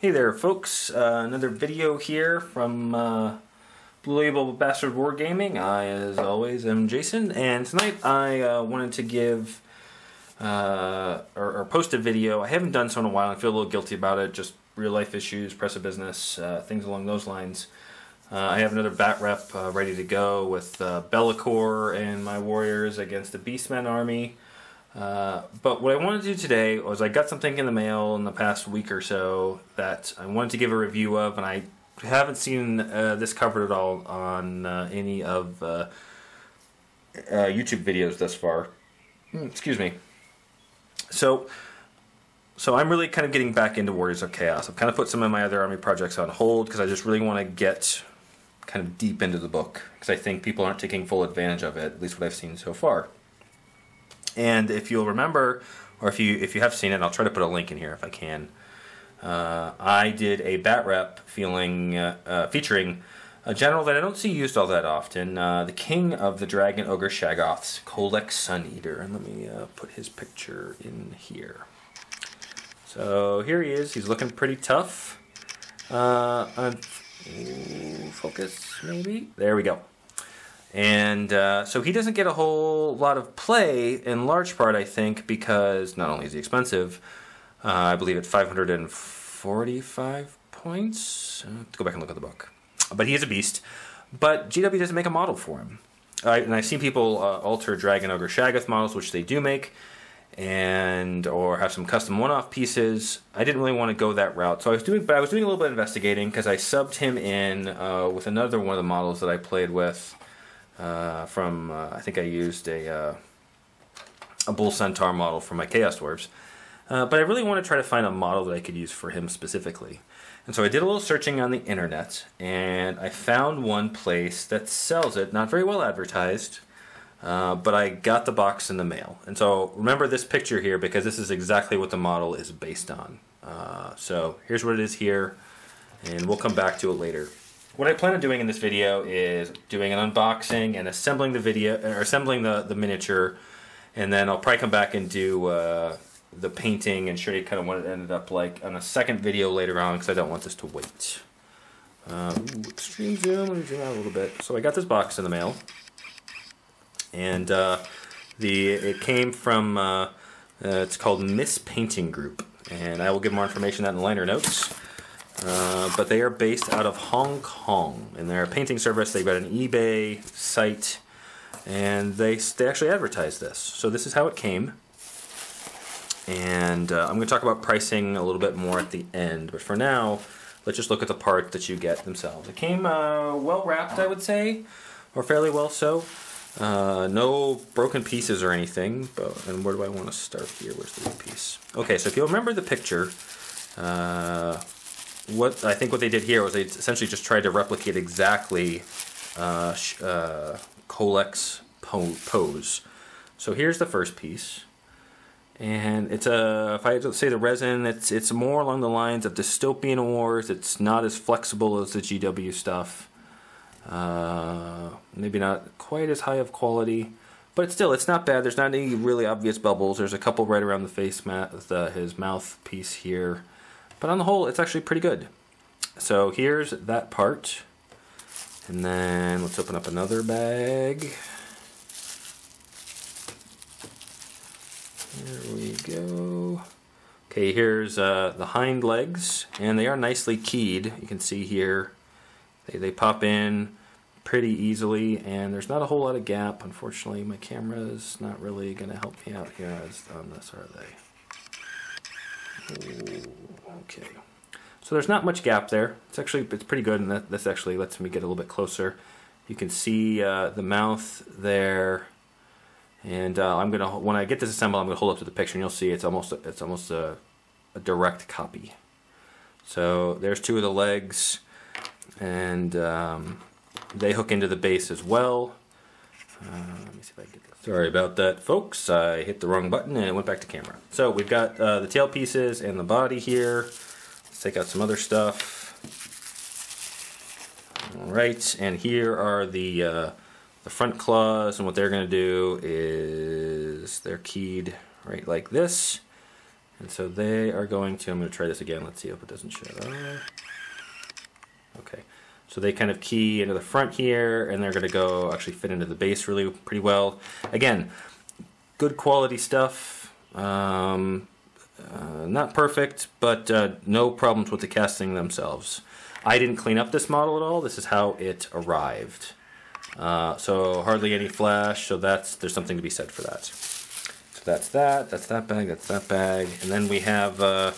Hey there folks, another video here from Blue Label Bastard Wargaming. I, as always, am Jason, and tonight I wanted to give, or post a video. I haven't done so in a while. I feel a little guilty about it, just real life issues, press of business, things along those lines. I have another bat rep ready to go with Be'lakor and my warriors against the Beastmen army. But what I wanted to do today was I got something in the mail in the past week or so that I wanted to give a review of, and I haven't seen this covered at all on any of YouTube videos thus far. Excuse me. So I'm really kind of getting back into Warriors of Chaos. I've kind of put some of my other army projects on hold because I just really want to get kind of deep into the book because I think people aren't taking full advantage of it, at least what I've seen so far. And if you'll remember, or if you have seen it, I'll try to put a link in here if I can. I did a bat rep featuring a general that I don't see used all that often, the king of the dragon ogre Shaggoths, Kholek Sun-Eater. And let me put his picture in here. So here he is. He's looking pretty tough. Focus, maybe? There we go. And so he doesn't get a whole lot of play, in large part, I think, because not only is he expensive, I believe at 545 points. Go back and look at the book. But he is a beast. But GW doesn't make a model for him. And I've seen people alter Dragon Ogre Shaggoth models, which they do make, or have some custom one-off pieces. I didn't really want to go that route, so I was doing a little bit of investigating because I subbed him in with another one of the models that I played with. I think I used a Bull Centaur model for my Chaos Dwarves. But I really want to try to find a model that I could use for him specifically. And so I did a little searching on the internet, and I found one place that sells it, not very well advertised, but I got the box in the mail. And so remember this picture here because this is exactly what the model is based on. So here's what it is here, and we'll come back to it later. What I plan on doing in this video is doing an unboxing and assembling the miniature, and then I'll probably come back and do the painting and show you kind of what it ended up like on a second video later on because I don't want this to wait. Extreme zoom, let me zoom out a little bit. So I got this box in the mail, and it came from it's called Miss Painting Group, and I will give more information on that in the liner notes. But they are based out of Hong Kong, and they're a painting service. They've got an eBay site, and they actually advertise this. So this is how it came, and I'm going to talk about pricing a little bit more at the end. But for now, let's just look at the parts that you get themselves. It came well wrapped, I would say, or fairly well so. No broken pieces or anything. And where do I want to start here? Where's the piece? Okay, so if you remember the picture. What they did here was they essentially just tried to replicate exactly Kholek's pose. So here's the first piece, and it's if I say the resin, it's more along the lines of dystopian wars. It's not as flexible as the GW stuff. Maybe not quite as high of quality, but it's not bad. There's not any really obvious bubbles. There's a couple right around the face his mouth piece here. But on the whole, it's actually pretty good. So here's that part. And then let's open up another bag. Here we go. Okay, here's the hind legs. And they are nicely keyed. You can see here. They pop in pretty easily. And there's not a whole lot of gap. Unfortunately, my camera is not really going to help me out here on this, are they? Okay, so there's not much gap there. It's pretty good, and this actually lets me get a little bit closer. You can see the mouth there, and when I get this assembled, I'm gonna hold up to the picture, and you'll see it's almost a direct copy. So there's two of the legs, and they hook into the base as well. Let me see if I can get this. Sorry about that, folks. I hit the wrong button and it went back to camera. So we've got the tail pieces and the body here. Let's take out some other stuff. All right, and here are the front claws, and what they're going to do is they're keyed right like this, And so they are going to, I'm going to try this again, let's see if it doesn't shut off. Okay, so they kind of key into the front here, and they're going to go actually fit into the base really pretty well. Again, good quality stuff. Not perfect, but no problems with the casting themselves. I didn't clean up this model at all. This is how it arrived. So hardly any flash, so there's something to be said for that. So that's that bag, and then we have the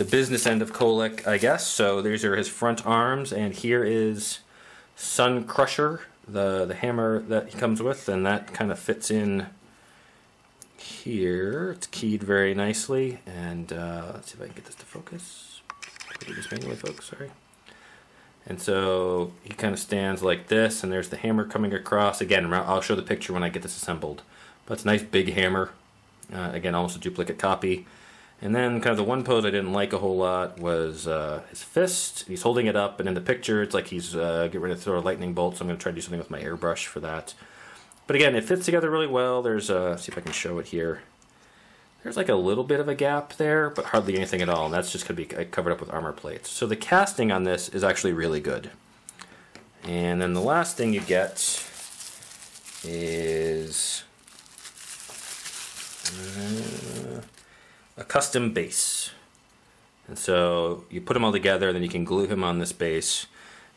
business end of Kholek, I guess. So these are his front arms, and here is Sun Crusher, the hammer that he comes with, and that kind of fits in here. It's keyed very nicely, and let's see if I can get this to focus. Do this manually, folks. Sorry. And so he kind of stands like this, and there's the hammer coming across. Again, I'll show the picture when I get this assembled. But it's a nice big hammer. Again, almost a duplicate copy. And then kind of the one pose I didn't like a whole lot was his fist. He's holding it up, and in the picture it's like he's getting ready to throw a lightning bolt, so I'm going to try to do something with my airbrush for that. But again, it fits together really well. There's, see if I can show it here. There's like a little bit of a gap there, but hardly anything at all, and that's just going to be covered up with armor plates. So the casting on this is actually really good. And then the last thing you get is a custom base. And so you put them all together, and then you can glue him on this base.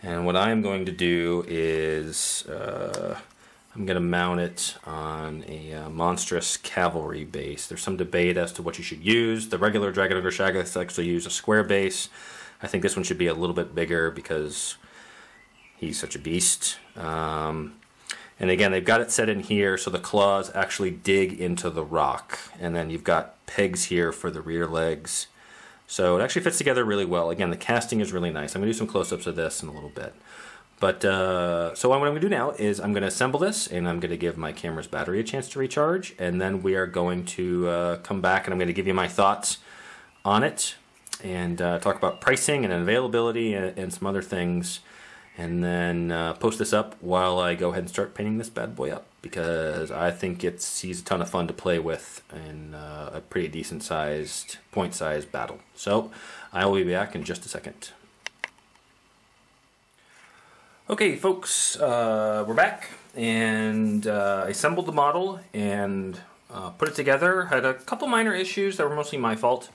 And what I'm going to do is I'm going to mount it on a monstrous cavalry base. There's some debate as to what you should use. The regular Dragon Ogre Shaggoths actually use a square base. I think this one should be a little bit bigger because he's such a beast. And again, they've got it set in here so the claws actually dig into the rock. And then you've got pegs here for the rear legs. So it actually fits together really well. Again, the casting is really nice. I'm going to do some close-ups of this in a little bit. But, so what I'm going to do now is I'm going to assemble this, and I'm going to give my camera's battery a chance to recharge, and then we are going to come back, and I'm going to give you my thoughts on it, and talk about pricing and availability and some other things, and then post this up while I go ahead and start painting this bad boy up, because I think he's a ton of fun to play with in a pretty decent sized, point-sized battle. So I will be back in just a second. Okay, folks, we're back, and I assembled the model and put it together. Had a couple minor issues that were mostly my fault,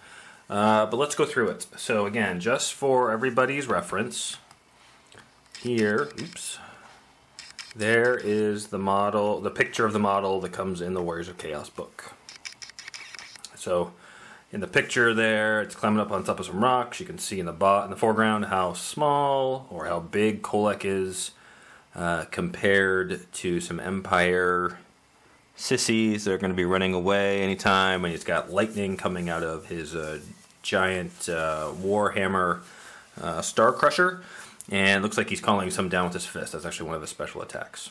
but let's go through it. So again, just for everybody's reference, here, oops, there is the model, the picture of the model that comes in the Warriors of Chaos book. So in the picture there, it's climbing up on top of some rocks. You can see in the foreground how small or how big Kholek is compared to some Empire sissies that are going to be running away anytime. And he's got lightning coming out of his giant Warhammer Star Crusher. And it looks like he's calling some down with his fist. That's actually one of the special attacks.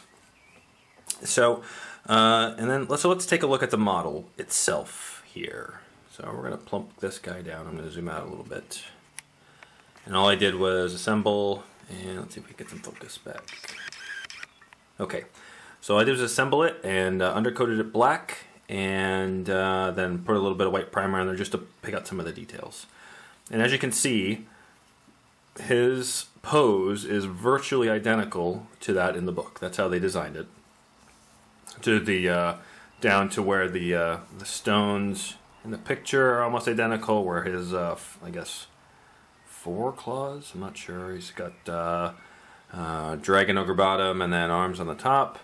So, and then let's take a look at the model itself here. So we're going to plump this guy down. I'm going to zoom out a little bit. And all I did was assemble, and let's see if we can get some focus back. Okay, so all I did was assemble it and undercoated it black, and then put a little bit of white primer on there just to pick out some of the details. And as you can see, his pose is virtually identical to that in the book. That's how they designed it. To the down to where the stones in the picture are almost identical, where his, I guess, 4 claws, I'm not sure. He's got dragon ogre bottom and then arms on the top.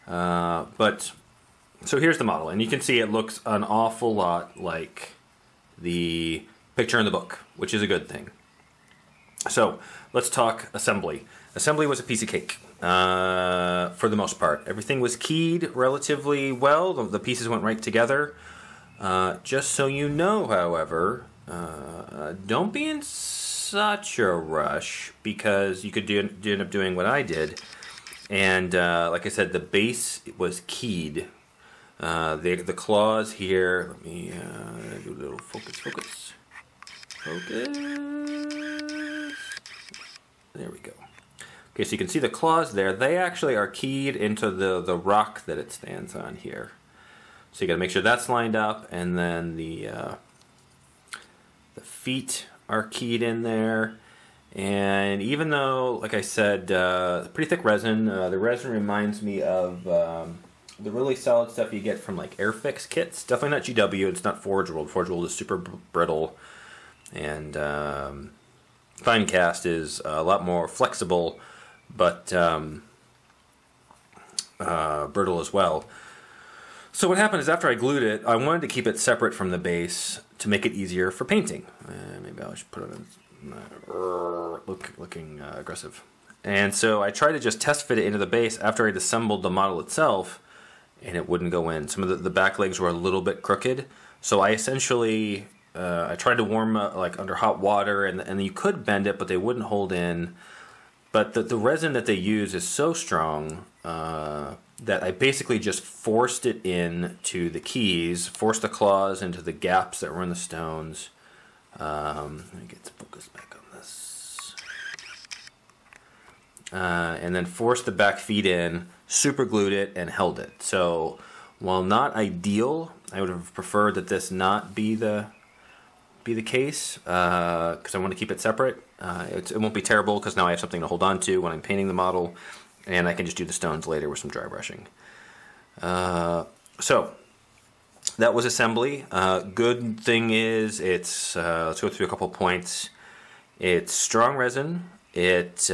But, so here's the model, and you can see it looks an awful lot like the picture in the book, which is a good thing. So, let's talk assembly. Assembly was a piece of cake, for the most part. Everything was keyed relatively well. The pieces went right together. Just so you know, however, don't be in such a rush, because you could end up doing what I did. And like I said, the base was keyed. The claws here, let me do a little focus. There we go. Okay, so you can see the claws there. They actually are keyed into the rock that it stands on here. So you got to make sure that's lined up, and then The feet are keyed in there. And even though, like I said, pretty thick resin, the resin reminds me of the really solid stuff you get from like Airfix kits. Definitely not GW, it's not Forge World. Forge World is super brittle. And fine cast is a lot more flexible, but brittle as well. So what happened is after I glued it, I wanted to keep it separate from the base to make it easier for painting. Maybe I should put it in looking aggressive. And so I tried to just test fit it into the base after I'd assembled the model itself, and it wouldn't go in. Some of the back legs were a little bit crooked, so I essentially I tried to warm like under hot water, and you could bend it, but they wouldn't hold in. But the resin that they use is so strong that I basically just forced it in to the keys, forced the claws into the gaps that were in the stones. Let me get the focus back on this. And then forced the back feet in, super glued it, and held it. So while not ideal, I would have preferred that this not be the case, because I want to keep it separate. It won't be terrible because now I have something to hold on to when I'm painting the model, and I can just do the stones later with some dry brushing. So that was assembly. Good thing is it's let's go through a couple points. It's strong resin. It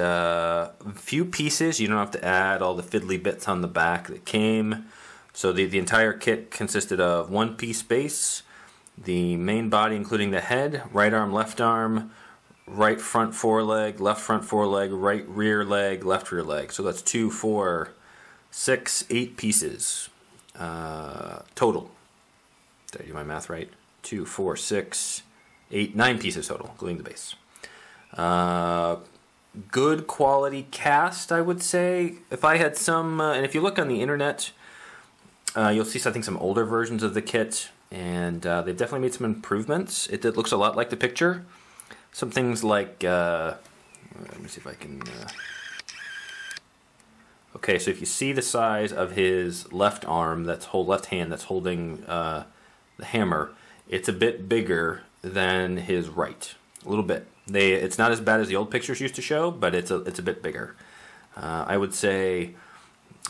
few pieces. You don't have to add all the fiddly bits on the back that came. So the entire kit consisted of one piece base, the main body including the head, right arm, right front foreleg, left front foreleg, right rear leg, left rear leg. So that's 2, 4, 6, 8 pieces total. Did I do my math right? 2, 4, 6, 8, 9 pieces total, including the base. Good quality cast, I would say. If I had some, and if you look on the internet, you'll see I think some older versions of the kit, and they've definitely made some improvements. It looks a lot like the picture. Some things like, let me see if I can. Okay, so if you see the size of his left arm, left hand that's holding the hammer, it's a bit bigger than his right, a little bit. It's not as bad as the old pictures used to show, but it's a bit bigger. I would say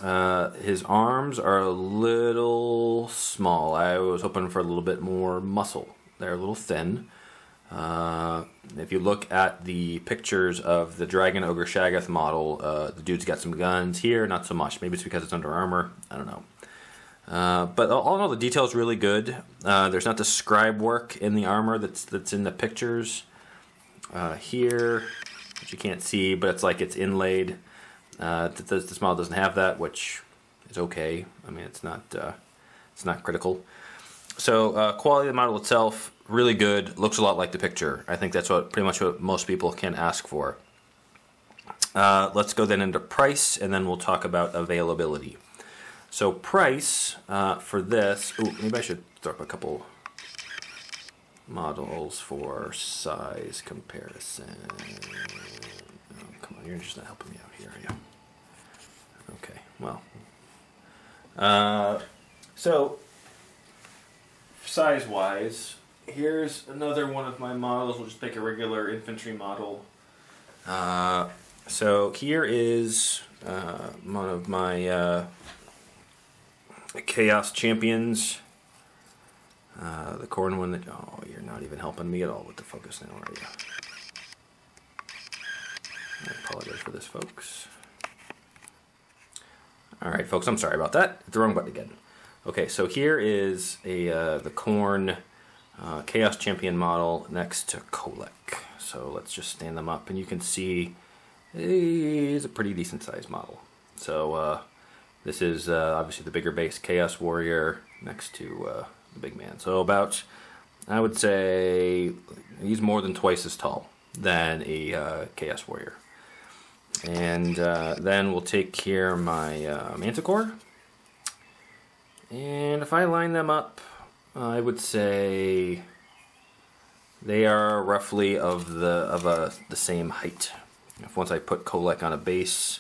his arms are a little small. I was hoping for a little bit more muscle. They're a little thin. If you look at the pictures of the Dragon Ogre Shaggoth model, the dude's got some guns. Here, not so much. Maybe it's because it's under armor. I don't know. But all in all, the detail is really good. There's not the scribe work in the armor that's in the pictures here, which you can't see, but it's inlaid. This model doesn't have that, which is okay. I mean, it's not critical. So quality of the model itself, really good. Looks a lot like the picture. I think that's pretty much what most people can ask for. Let's go then into price, and then we'll talk about availability. So price for this. Ooh, maybe I should throw up a couple models for size comparison. Oh, come on, you're just not helping me out here, are you? Okay, well. So size-wise, here's another one of my models. We'll just make a regular infantry model. So here is one of my Chaos Champions. The corn one that, oh, you're not even helping me at all with the focus now, are you? I apologize for this, folks. Alright, folks, I'm sorry about that. Hit the wrong button again. Okay, so here is the corn Chaos Champion model next to Kholek. So let's just stand them up, and you can see he's a pretty decent sized model. So this is obviously the bigger base Chaos Warrior next to the big man. So about, I would say, he's more than twice as tall than a Chaos Warrior. And then we'll take here my Manticore. And if I line them up, I would say they are roughly of the same height. If once I put Kholek on a base,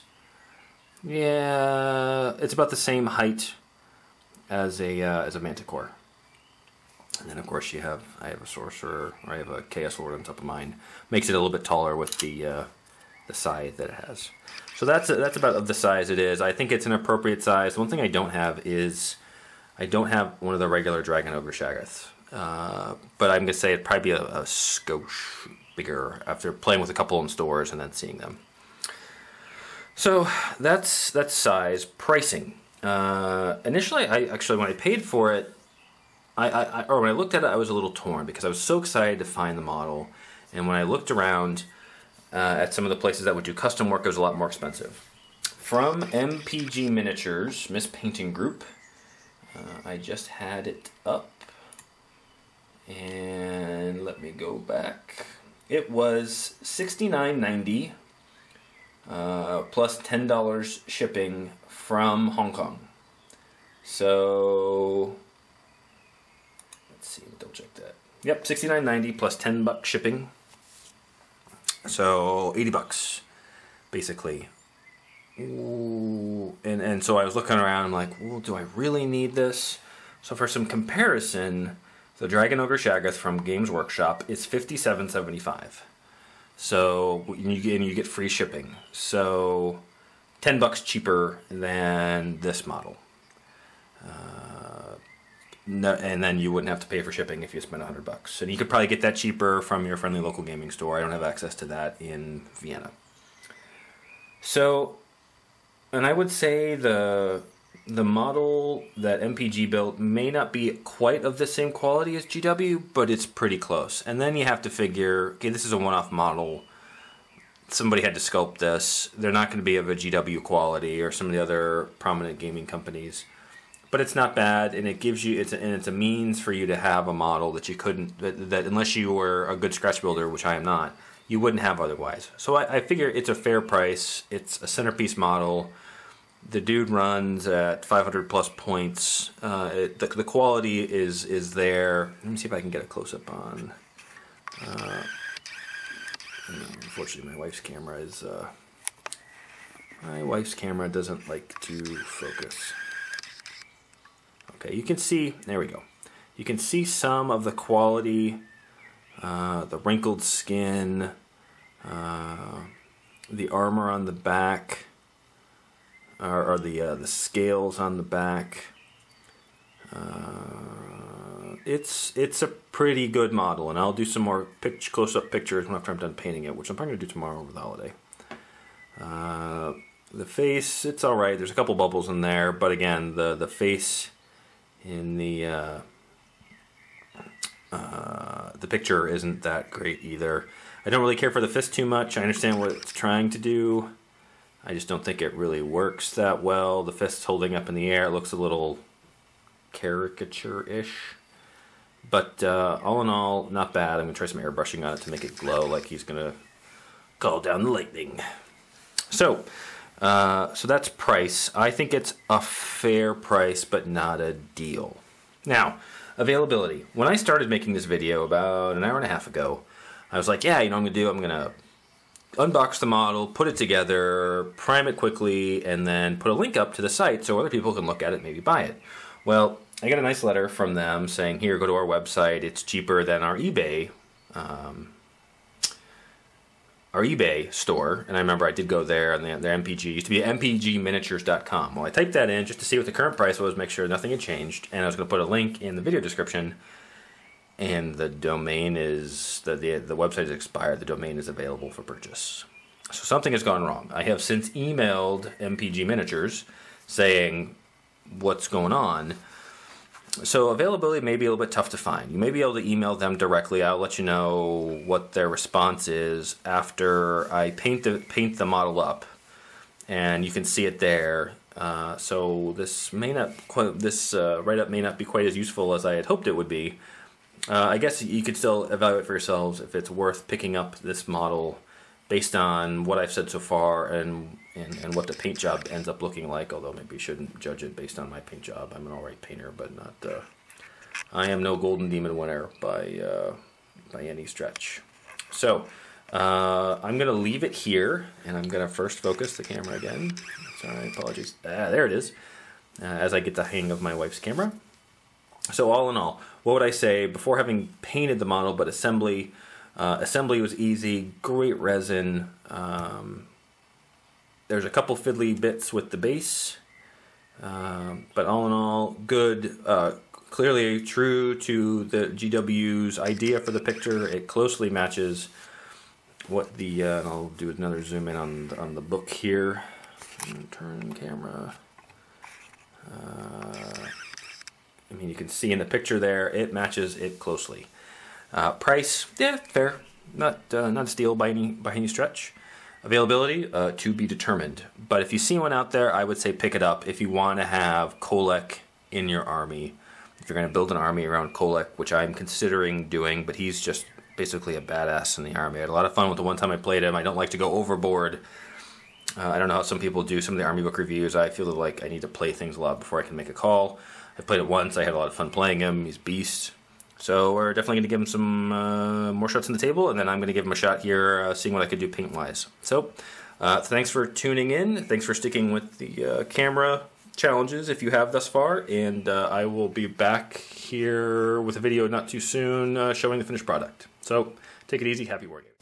yeah, it's about the same height as a Manticore. And then of course I have a sorcerer, or I have a chaos lord on top of mine. Makes it a little bit taller with the scythe that it has. So that's about of the size it is. I think it's an appropriate size. The one thing I don't have is I don't have one of the regular Dragon Ogre Shaggoths. But I'm gonna say it'd probably be a skosh bigger after playing with a couple in stores and then seeing them. So that's size. Pricing. Initially, when I paid for it, or when I looked at it, I was a little torn because I was so excited to find the model, and when I looked around at some of the places that would do custom work, it was a lot more expensive. From MPG Miniatures, Miss Painting Group, I just had it up, and let me go back. It was $69.90 plus $10 shipping from Hong Kong. So let's see, double check that. Yep, $69.90 plus $10 shipping. So $80 basically. Ooh, and so I was looking around, I'm like, well, do I really need this? So for some comparison, the Dragon Ogre Shaggoth from Games Workshop is $57.75. So you get free shipping. So $10 cheaper than this model. No, and then you wouldn't have to pay for shipping if you spent $100. And you could probably get that cheaper from your friendly local gaming store. I don't have access to that in Vienna. So, and I would say the model that MPG built may not be quite of the same quality as GW, but it's pretty close. And then you have to figure, okay, this is a one-off model. Somebody had to sculpt this. They're not going to be of a GW quality or some of the other prominent gaming companies. But it's not bad, and it gives you it's a means for you to have a model that you couldn't that unless you were a good scratch builder, which I am not, you wouldn't have otherwise. So I figure it's a fair price. It's a centerpiece model. The dude runs at 500 plus points. The quality is there. Let me see if I can get a close up on. Unfortunately, my wife's camera doesn't like to focus. Okay, you can see, there we go. You can see some of the quality, the wrinkled skin, the armor on the back, or the scales on the back. It's a pretty good model, and I'll do some more close-up pictures after I'm done painting it, which I'm probably going to do tomorrow over the holiday. The face, it's alright. There's a couple bubbles in there, but again, the face in the picture isn't that great either. I don't really care for the fist too much. I understand what it's trying to do. I just don't think it really works that well. The fist's holding up in the air. It looks a little caricature-ish. But all in all, not bad. I'm going to try some airbrushing on it to make it glow like he's going to call down the lightning. So that's price. I think it's a fair price, but not a deal. Now, availability. When I started making this video about an hour and a half ago, I was like, yeah, you know what I'm going to unbox the model, put it together, prime it quickly, and then put a link up to the site so other people can look at it and maybe buy it. Well, I got a nice letter from them saying, here, go to our website. It's cheaper than our eBay store, and I remember I did go there, and their MPG used to be mpgminiatures.com. Well, I typed that in just to see what the current price was, make sure nothing had changed, and I was going to put a link in the video description, and the domain is, the website is expired, the domain is available for purchase. So something has gone wrong. I have since emailed MPG Miniatures saying what's going on. So availability may be a little bit tough to find. You may be able to email them directly. I'll let you know what their response is after I paint the model up, and you can see it there. So this write-up may not be quite as useful as I had hoped it would be. I guess you could still evaluate for yourselves if it's worth picking up this model based on what I've said so far and what the paint job ends up looking like, although maybe you shouldn't judge it based on my paint job. I'm an alright painter, but not I am no Golden Demon winner by any stretch. So I'm going to leave it here, and I'm going to first focus the camera again. Sorry, apologies. There it is. As I get the hang of my wife's camera. So all in all, what would I say before having painted the model, but assembly was easy, great resin. There's a couple fiddly bits with the base, but all in all, good. Clearly true to the GW's idea for the picture. It closely matches what the, and I'll do another zoom in on the book here. Turn camera. I mean, you can see in the picture there, it matches it closely. Price, yeah, fair. Not a steal by any stretch. Availability, to be determined. But if you see one out there, I would say pick it up if you want to have Kholek in your army. If you're going to build an army around Kholek, which I'm considering doing, but he's just basically a badass in the army. I had a lot of fun with the one time I played him. I don't like to go overboard. I don't know how some people do some of the army book reviews. I feel like I need to play things a lot before I can make a call. I played it once. I had a lot of fun playing him. He's a beast. So we're definitely going to give him some more shots on the table, and then I'm going to give him a shot here, seeing what I could do paint-wise. So thanks for tuning in. Thanks for sticking with the camera challenges if you have thus far, and I will be back here with a video not too soon showing the finished product. So take it easy. Happy wargaming.